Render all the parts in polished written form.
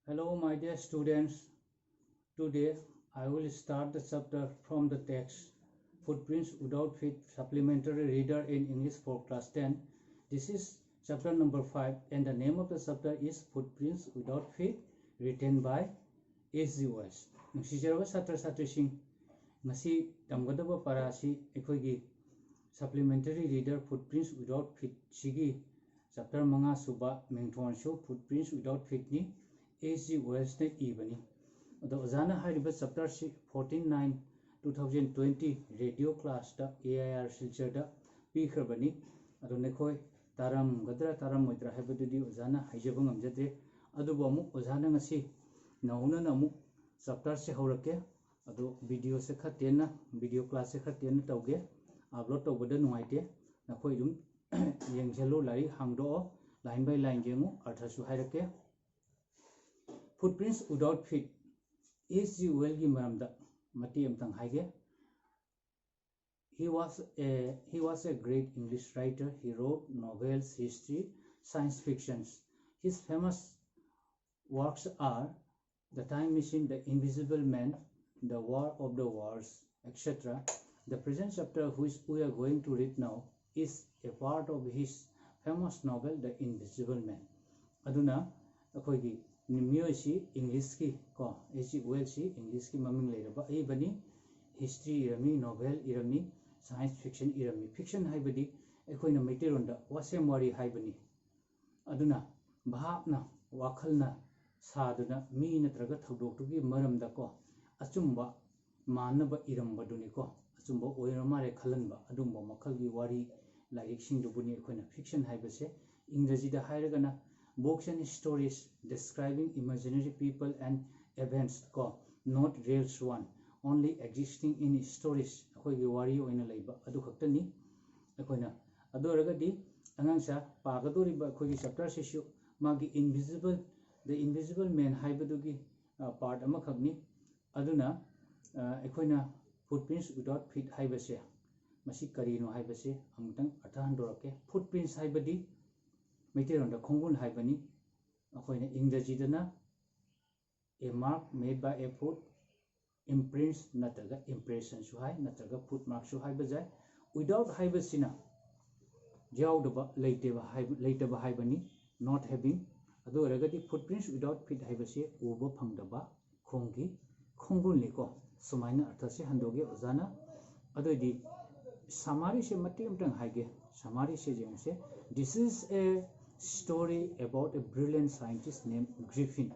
Hello, my dear students. Today I will start the chapter from the text Footprints Without Feet Supplementary Reader in English for Class 10. This is chapter number 5 and the name of the chapter is Footprints Without Feet, written by S.G. Wells. Nungsijaraba Satra Satrising Masi Tamgadaba Parasi Ekogi Supplementary Reader Footprints Without Feet Sigi chapter Manga Suba Mington Show Footprints Without Feet ni S.G. Wells ne ibani. The Ozana Hariba chapter 14/9/2020 radio class da AIR Silcher da Pikharbani. Adonekoi Taram Gadra Taram Moitra Habadudi Ozana Hijabang Amjadre Adubamu Ozana Nasi Nauna Namu chapter se Horake Ado video se Katena video class se Katena Tauge upload over the Nuite Nakoidum Yangelo Lari Hangdo line by line Jemu Arthasu Hirake. Footprints Without Feet S.G. Wells ki maramda mati amtang haige. He was a great English writer. He wrote novels, history, science fictions. His famous works are The Time Machine, The Invisible Man, The War of the Wars, etc. The present chapter which we are going to read now is a part of his famous novel The Invisible Man. Aduna akoigi Nimyoshi English ki ko S.G. Wells si English ki maming leiraba bani history irami novel irami science fiction irami fiction haibadi ekoina maiteronda wasem wari haibani aduna bhapna wakhalna saduna mi natraga thodoktugi maramda ko achumba manaba irambaduni ko achumba oiramare khalanba adumba makhalgi wari lairik singdubuni ekoina fiction haibase ingreji da hairagana books and stories describing imaginary people and events ko not real one only existing in stories akoigi wari oina leiba adu khaktani akoina adoragadi angangsa pagadoriba akoigi chapter sessu magi the invisible man haibadugi part ama khagni aduna akoina footprints without feet haibase masi karino haibase amtang athandorake footprints haibadi Maiteronda Kongun Haibani, Akoina Ingrazidana, a mark made by a foot, imprints Nataga, impression Shuhai, Nataga, footmark Shuhai Bazai, without Haibasina, Jaudaba, later Haibani, not having, although regarding footprints without feet Haibasi, Ubo Pangdaba, Kongi, Kongun Liko, Sumaina Artasi Handoge, Ozana, Adodi Samari se Matiam Tang Haige, Samari se Jamse, this is a story about a brilliant scientist named Griffin.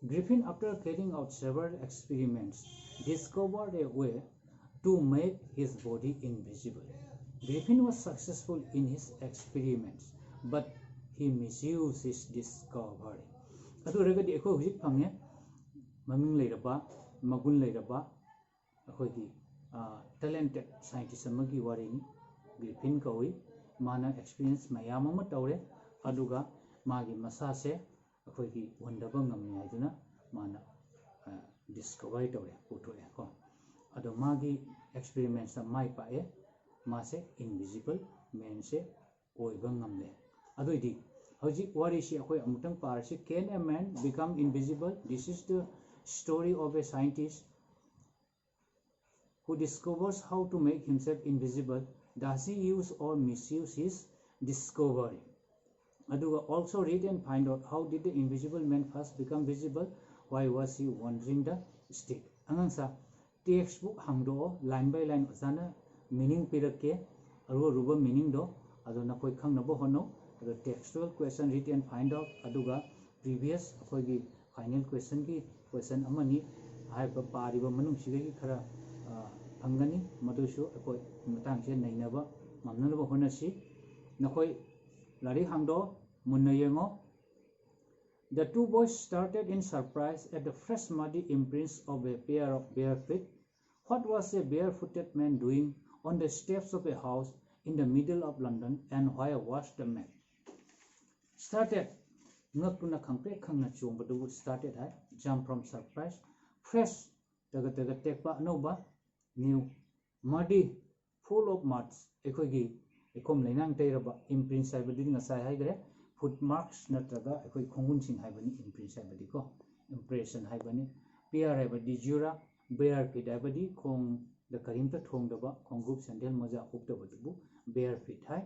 Griffin, after carrying out several experiments, discovered a way to make his body invisible. Griffin was successful in his experiments, but he misused his discovery. Adu regadi ekho hujik phange maming leiraba magun leiraba akhoi talented scientist amagi warini Griffin kawi mana experience mayam ama tawre aduga magi masase akoigi wondaba ngamni haiduna mana discover tawre putore ko adu magi experiments mai pae mase invisible man se oiba ngamle aduidi hoji wari si akoi amutang parsi can a man become invisible? This is the story of a scientist who discovers how to make himself invisible. Does he use or misuse his discovery? Aduga also read and find out how did the invisible man first become visible? Why was he wandering the stick? Angangsa textbook hangdo line by line osana meaning pirake aru ruba meaning do adona koi khangnabo hono the textual question read and find out aduga previous akoigi final question ki question amani haiba pariba manung sigagi khara Angani, Madushu, Akoi, Matangse, Nainaba, Mamnaba Honasi, Nakoi, Lari Hangdo, Munayango. The two boys started in surprise at the fresh muddy imprints of a pair of bare feet. What was a barefooted man doing on the steps of a house in the middle of London, and where was the man? Started, Nakuna Kampe, Kanga Chumbadu started, jump from surprise, fresh, Taga Tekpa Nova. New, muddy, full of muds. Ekogi, ekom lenang teiraba imprints I would didn't aside high footmarks natraga ekoi khongun sing haibani imprint haibadi ko impression haibani pair haibadi jura bare feet haibadi khong the karimta thong daba khongup sandal moja upta bu bare feet hai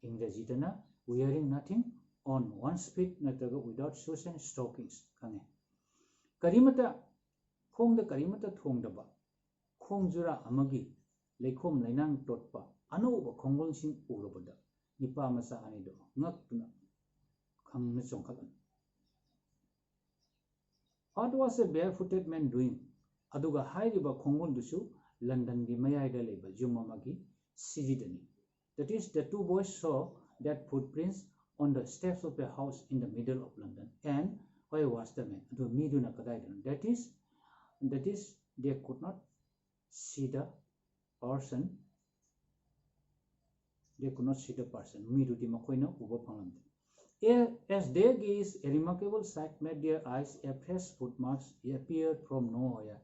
ingreji dana wearing nothing on one's feet natraga without shoes and stockings kange karimata khong da karimata thong daba khong jura amagi leikhom lainang totpa anoba khongon sing urabada nipa masa anido ngakna khangna chongkhalan what was a barefooted man doing aduga hairiba khongon dusu London gi mayai da leba jumamagi sijidani that is the two boys saw that footprints on the steps of the house in the middle of London and where was the man adu miduna kadai that is they could not see the person midu di makoina uba phangamde as they gazed a remarkable sight met their eyes a fresh footmarks appeared from nowhere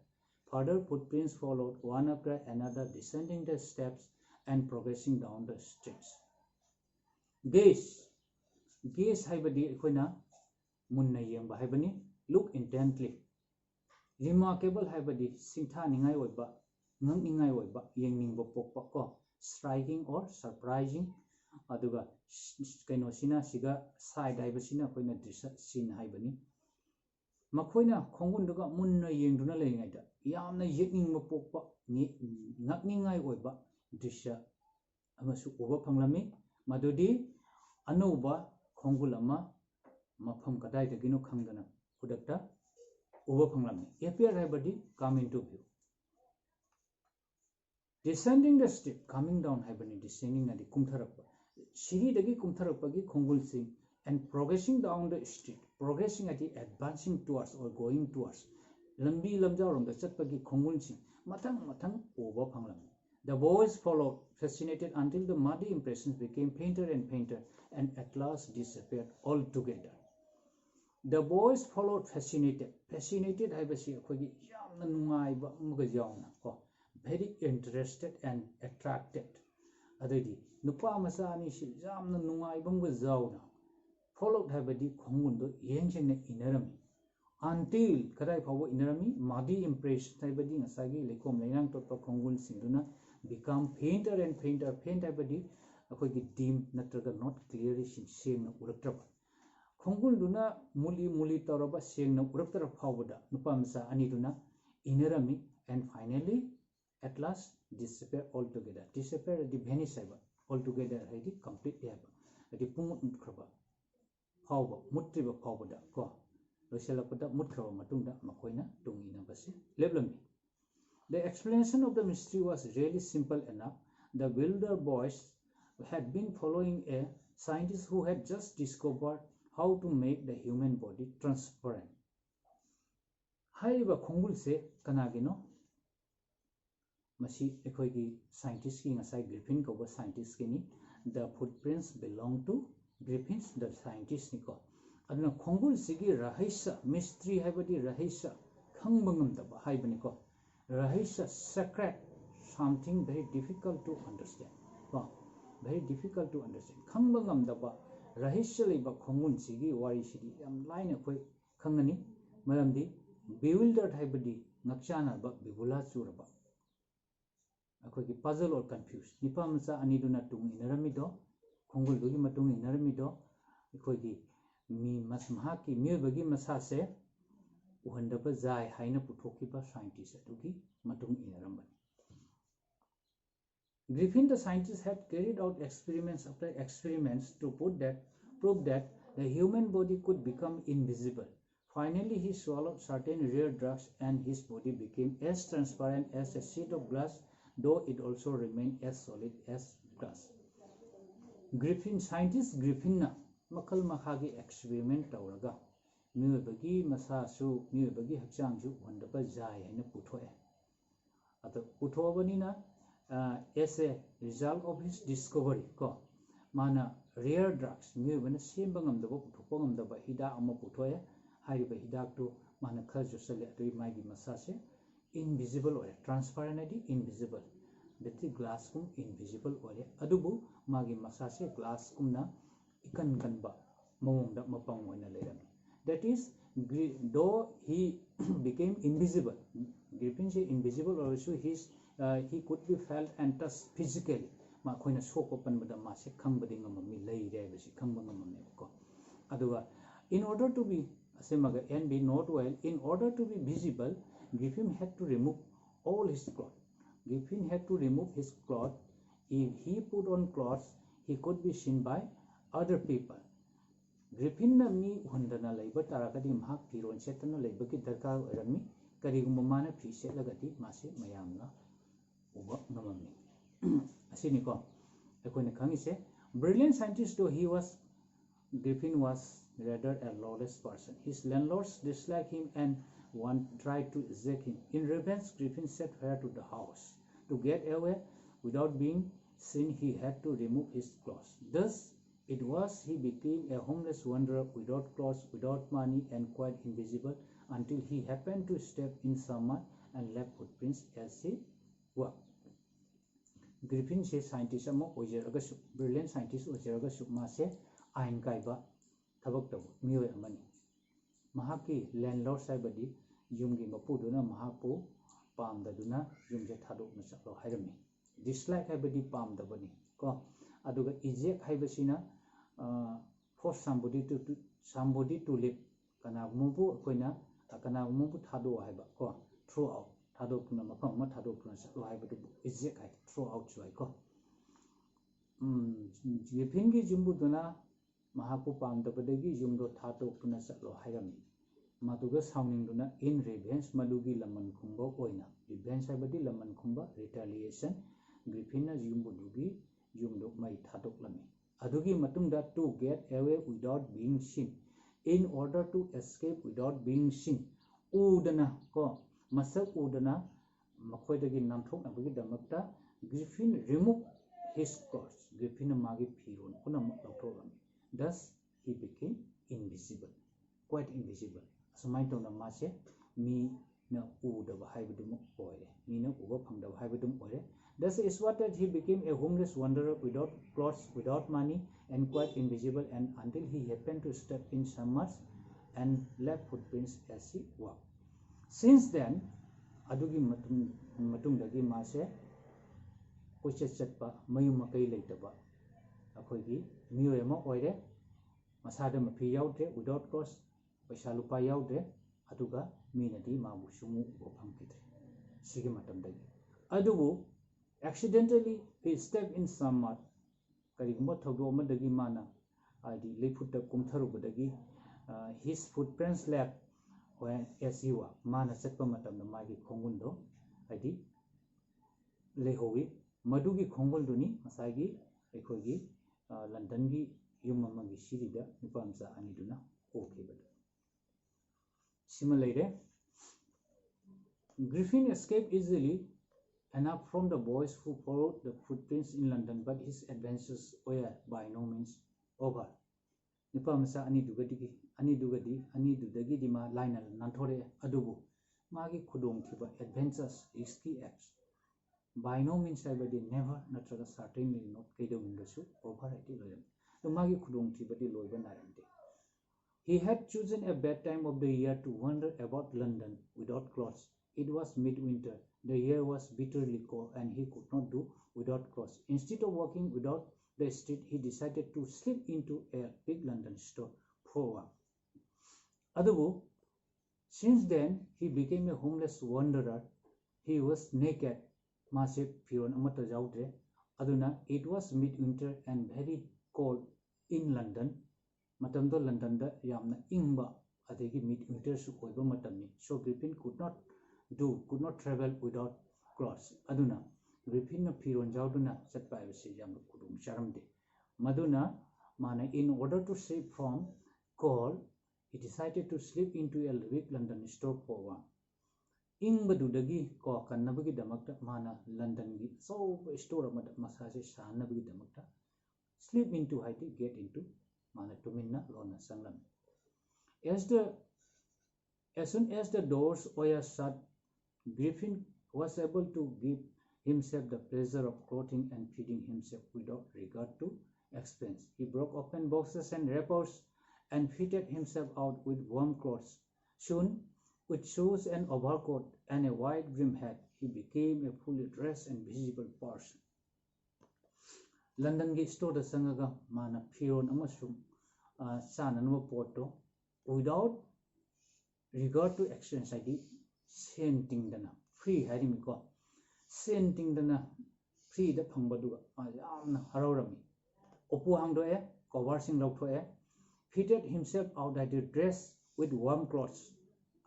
further footprints followed one after another descending the steps and progressing down the streets gaze haibadi koina munna yemba haibani look intently remarkable haibadi singtha ningai oiba ngang ningai oiba yengning pokpa ko striking or surprising aduga kaino sina siga side haibasina koina drisha scene haibani makoina khongun duga munna yengduna leingai da yamna yekning pokpa ngakningai oiba drisha amasu uba phanglami madudi anuba khongulama mafam kadai dagino khangdana udakta uba phanglami appear haibadi come into view descending the step coming down haibani descending adi kumtharappa siri dagi kumtharapagi khongul sing and progressing down the street progressing adi advancing towards or going towards lambi lamjarom da chatpagi khongul sing mathang uba phanglam the boys followed fascinated until the muddy impressions became fainter and fainter and at last disappeared altogether the boys followed fascinated haibasi akhoi yamna nungai ba muga jauna ko very interested and attracted adadi nupa masa ani si yamna nungai bamga jauna followed haibadi khongundo yengjengna inarami until kadai phawo inarami muddy impression haibadi ngasagi lekom lainang totpa khongun singduna become fainter and fainter faint haibadi akhoi gi dim natraga not clearly singna uraktraba khongul duna muli taraba sengna uraktra phawada nupa masa ani duna inarami and finally at last disappear altogether disappear the vanish altogether haidi completely adi pumut mutkhaba phawba mutriba phawbada ko loiselapada mutkhaba matungda makoina tungina basi leblami the explanation of the mystery was really simple enough the wilder boys had been following a scientist who had just discovered how to make the human body transparent haiba khongul se kanagino masi ekhoigi scientist ki ngasai griffin ko ba scientist ki ni the footprints belong to griffins the scientist ni ko aduna khongul sigi rahisa mystery haibadi rahisa khangbangam da ba haibani ko rahisa secret something very difficult to understand ko very difficult to understand khangbangam da ba rahisa leba khongun sigi wari sigi yam line khoi khangani maramdi bewildered haibadi ngakchana ba bibula churaba akhoi puzzle or confused nipa masa ani duna tung inarami do khongul dugi matung inarami do akhoi mi masmha ki mi bagi masa se uhandaba jai haina puthoki ba scientist adugi matung inaramba Griffin the scientist had carried out experiments after experiments to prove that the human body could become invisible. Finally, he swallowed certain rare drugs and his body became as transparent as a sheet of glass, though it also remained as solid as glass. Scientist Griffin na makal makhagi experiment tawraga miwebagi masasu miwebagi hakchangju wandaba jai haina puthoe ato puthobani na as a result of his discovery ko mana rare drugs miwebana semba ngamdaba puthokpa ngamdaba hida ama puthoe hariba hidak tu mana khalju sale atoi magi masase invisible or transparent adi invisible the glass kum invisible or adubu magi masase glass kum na ikan kanba mawongda mapang oina leirami. That is, though he became invisible, Griffin say invisible also he could be felt and touched physically. Ma khoina sok open bada ma se khangbadi ngamami leire basi khangba ngamami ko. Aduga in order to be asemaga and be not well, in order to be visible, Griffin had to remove all his clothes. Griffin had to remove his clothes. If he put on clothes, he could be seen by other people. Griffin na mi hundana laiba tarakadi mahak firon setana laiba ki darkar oirami karigumba mana fi setlagati mase mayamna uba ngamami. Asini ko akoina khangise brilliant scientist though he was, Griffin was rather a lawless person. His landlords disliked him and tried to eject him. In revenge, Griffin set fire to the house. To get away without being seen, he had to remove his clothes. Thus, it was he became a homeless wanderer without clothes, without money, and quite invisible until he happened to step in someone and left footprints as he walked. Griffin se scientist ama ojeragasu, brilliant scientist ojeragasu ma se ain kaiba thabak tabu miyoi amani. Mahaki landlord saibadi yumgi mapuduna mahapu pamdaduna yumje thadokna chaklo hairami. Dislike haibadi pamdabani ko aduga eject haibasina force somebody to live kanagumubu akoina kanagumubu thado haiba ko throw out thadokna mafam ma thadokna chaklo haibadu eject hai throw out choi ko. Griffin gi jumbuduna mahapu pamdabadagi yumdo thadokna chaklo hairami. Maduga soundingduna in revenge madugi laman khumba oina. Revenge haibadi laman khumba retaliation. Griffin na yumbudugi yumdo mai thadoklami. Adugi matungda to get away without being seen. In order to escape without being seen. Udana ko masak udana makoidagi namthoknabagi damakta Griffin removed his clothes. Griffin magi phiron punam lauthokami. Thus he became invisible, quite invisible. Asumai tona mase mi na udaba haibadum oire. Mi na uba phangdaba haibadum oire. Thus is what that he became a homeless wanderer without clothes, without money, and quite invisible, and until he happened to step in summers and left footprints as he walked. Since then, adugi matungdagi mase koichatpa mayum makai leitaba akoigi miyoi ama oire masada mafi yaudre without clothes paisa lupa yaudre aduga minadi mabu sumu phangkidre sigi matamdagi adugu accidentally he stepped in some mud. Karigumba thodo amadagi mana adi leifutta kumtharubadagi his footprints left when as he walked. Mana chatpa matamda magi khongundo adi lehowi madugi khongol masagi ekhogi London gi yum amagi sirida nipamsa aniduna okebada. Similarly, Griffin escaped easily enough from the boys who followed the footprints in London, but his adventures were by no means over. Nipamsa anidugadi dima liner nanthore adubu magi khudong thiba adventures risky acts by no means haibadi never natraga certainly not kaidawingasu over ati loyam the magi khudong thibadi loiba narante. He had chosen a bad time of the year to wander about London without clothes. It was midwinter. The air was bitterly cold and he could not do without clothes. Instead of walking without the street, he decided to slip into a big London store for one. Adubu, since then, he became a homeless wanderer. He was naked. Masip firon amata jaudre. Aduna, it was midwinter and very cold in London. Matamdo London da yamna ingba adegi midwinter su oiba matamni. So Griffin could not travel without clothes. Aduna, Griffin na firon jauduna chatpa ayusi yamna kudum charamde. Maduna, mana in order to save from cold, he decided to slip into a big London store for one. Ingbadudagi ko kannabagi damakta mana London gi so store amada masase sanabagi damakta slip into haiti get into mana tuminna lona sanglam. As soon as the doors were shut, Griffin was able to give himself the pleasure of clothing and feeding himself without regard to expense. He broke open boxes and wrappers and fitted himself out with warm clothes. Soon, with shoes and overcoat and a wide brim hat, he became a fully dressed and visible person. London gi store da sangaga mana firon amasung sananwa poto without regard to exchange ID sending dana free harimiko sending dana free da phangbadu yamna harorami opu hangdo e cover sing lawtho e fitted himself out at a dress with warm clothes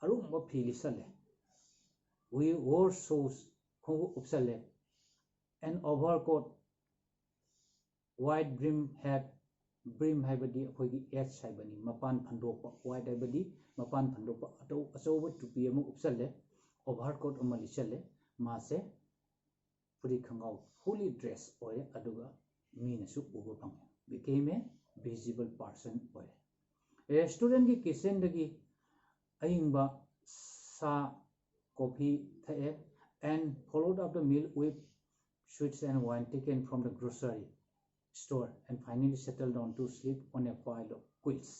arumba phili sale we wore shoes khongu upsale an overcoat wide brim hat brim haibadi akhoi edge haibani mapan phandokpa wide haibadi mapan phandokpa achoba tupi amu upsale overcoat amali chale mase puri khangau fully dressed oy aduga mina su uba phang became a visible person oy a student ki kitchen dagi aingba sa coffee thae and followed up the meal with sweets and wine taken from the grocery store and finally settled down to sleep on a pile of quilts.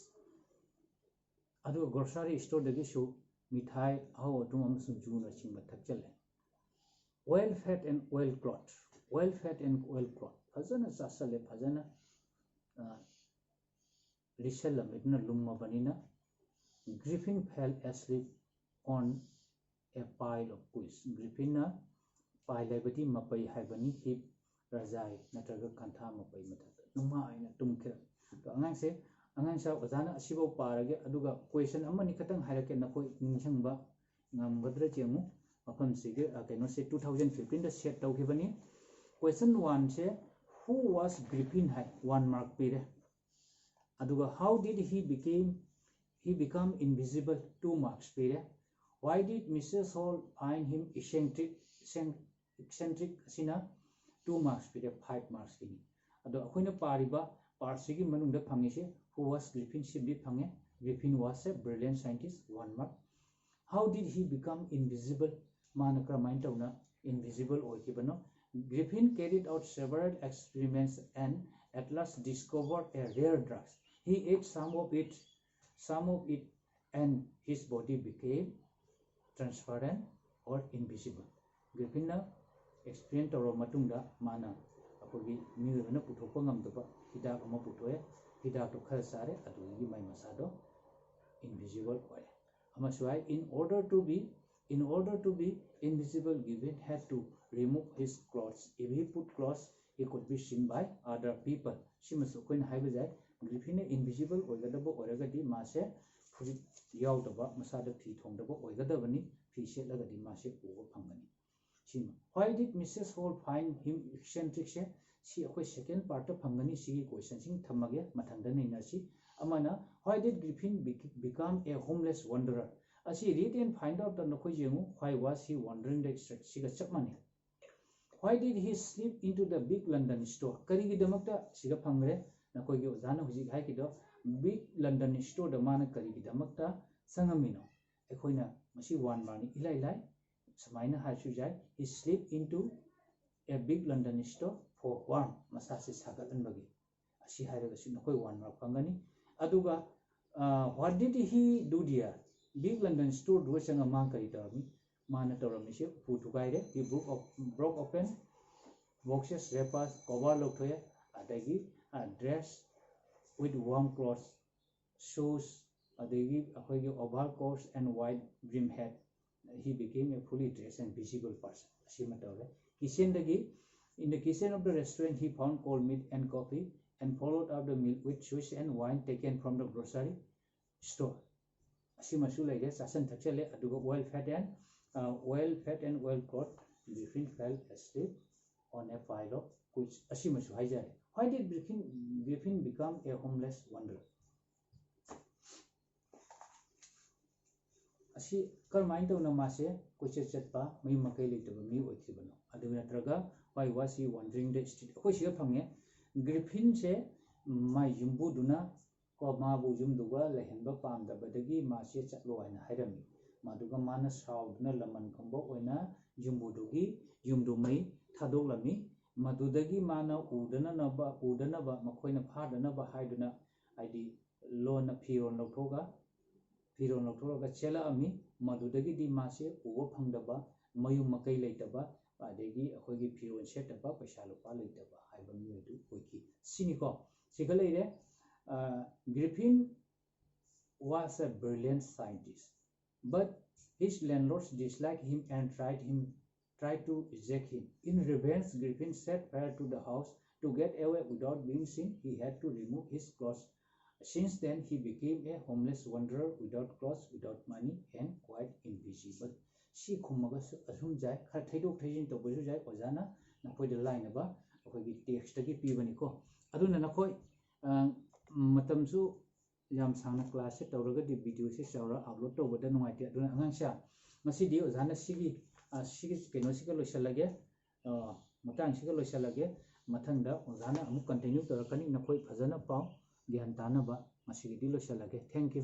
Adu grocery store dagi su mithai how atum amsung juna chingba thakchale. Well fed and well clothed. Well fed and well clothed. Fazana sasale fazana rishala midna lumma banina. Griffin fell asleep on a pile of quilts. Griffin pile haibadi mapai haibani hip rajai natraga kantha mapai matata numa aina tumkira to angang sa ozana asibo parage aduga question amani katang hairake nakoi ningchangba ngamgadra chemu mafam sige keno se 2015 da set tawkhibani question 1 se who was Griffin hai 1 mark pire aduga how did he become invisible 2 marks pire why did Mrs. Hall find him eccentric sina 2 marks pire 5 marks kini ado akoina pariba parsigi manungda phangise who was Griffin simply phange Griffin was a brilliant scientist 1 mark how did he become invisible manakra mind tawna invisible oikibano Griffin carried out several experiments and at last discovered a rare drug he ate some of it and his body became transparent or invisible Griffin na experience toro matungda mana akogi miwena puthokpa ngamdaba hidak ama puthoe hidak to khar sare adugi mai masado invisible oil amaswai in order to be invisible Griffin had to remove his clothes if he put clothes he could be seen by other people simasu koin haibajai Griffin invisible oigadaba oragadi mase fuji yaudaba masada phi thongdaba oigadabani phi setlagadi mase uba phangani why did Mrs. Hall find him eccentric? See, second part of Hungary, see question sing Tamage, Matangani Nasi. Amana, why did Griffin become a homeless wanderer? As he read and find out the Nokojimu, why was he wandering the Siga Chapmani? Why did he slip into the big London store? Karigi Damakta, Siga Pangre, Nakoyo Zana Huzik Haikido, big London store, the Mana Karigi Damakta, Sangamino, Equina, Masi one money, Ilai. Samaina Hashujai, he slipped into a big London store for warm massages Hagan Bagi. She had a Sinokoi one Rapangani. Aduga, what did he do there? Big London store was a mankari dormi, Manatoramisha, Putugaide, he broke open boxes, wrappers, cover lotoya, adagi, a dress with warm clothes, shoes, adagi, a overcoats and wide brim hat. He became a fully dressed and visible person. In the kitchen of the restaurant, he found cold meat and coffee and followed up the meal with sweets and wine taken from the grocery store. Well fed and well clothed, Griffin fell asleep on a pile of which why did Griffin become a homeless wanderer? Asi karmain to namase question chatpa mai makai litaba mi oithibano adu natraga why was he wandering the street ko sia phange Griffin se mai jumbu duna ko ma bu jum duga lehenba pamda badagi ma se chatlo aina hairami maduga mana saudna laman khombo oina jumbu dugi jumdu mai thadolami madudagi mana udana ba makhoina phadana ba haiduna id loan phiron lokhoga chela ami madudagi di mase uwa phangdaba mayu makai leitaba adegi akhoi phiron setaba paisa lupa leitaba haiba mi du oiki sini ko sigaleire Griffin was a brilliant scientist, but his landlords disliked him and tried to eject him. In revenge, Griffin set fire to the house. To get away without being seen, he had to remove his clothes. Since then, he became a homeless wanderer without clothes, without money, and quite invisible. Si khumagas asum jai khar thaidok thaijin to boju jai ojana nakoi de line ba akoi gi text gi pibani ko aduna nakoi matamsu yam sangna class se tawraga di video se chawra upload to boda nungai te aduna angang sha masi di ojana sigi keno siga loisalage matang siga loisalage mathangda ojana amu continue torakani nakoi phajana paw gyan tanaba masi di loisalage thank you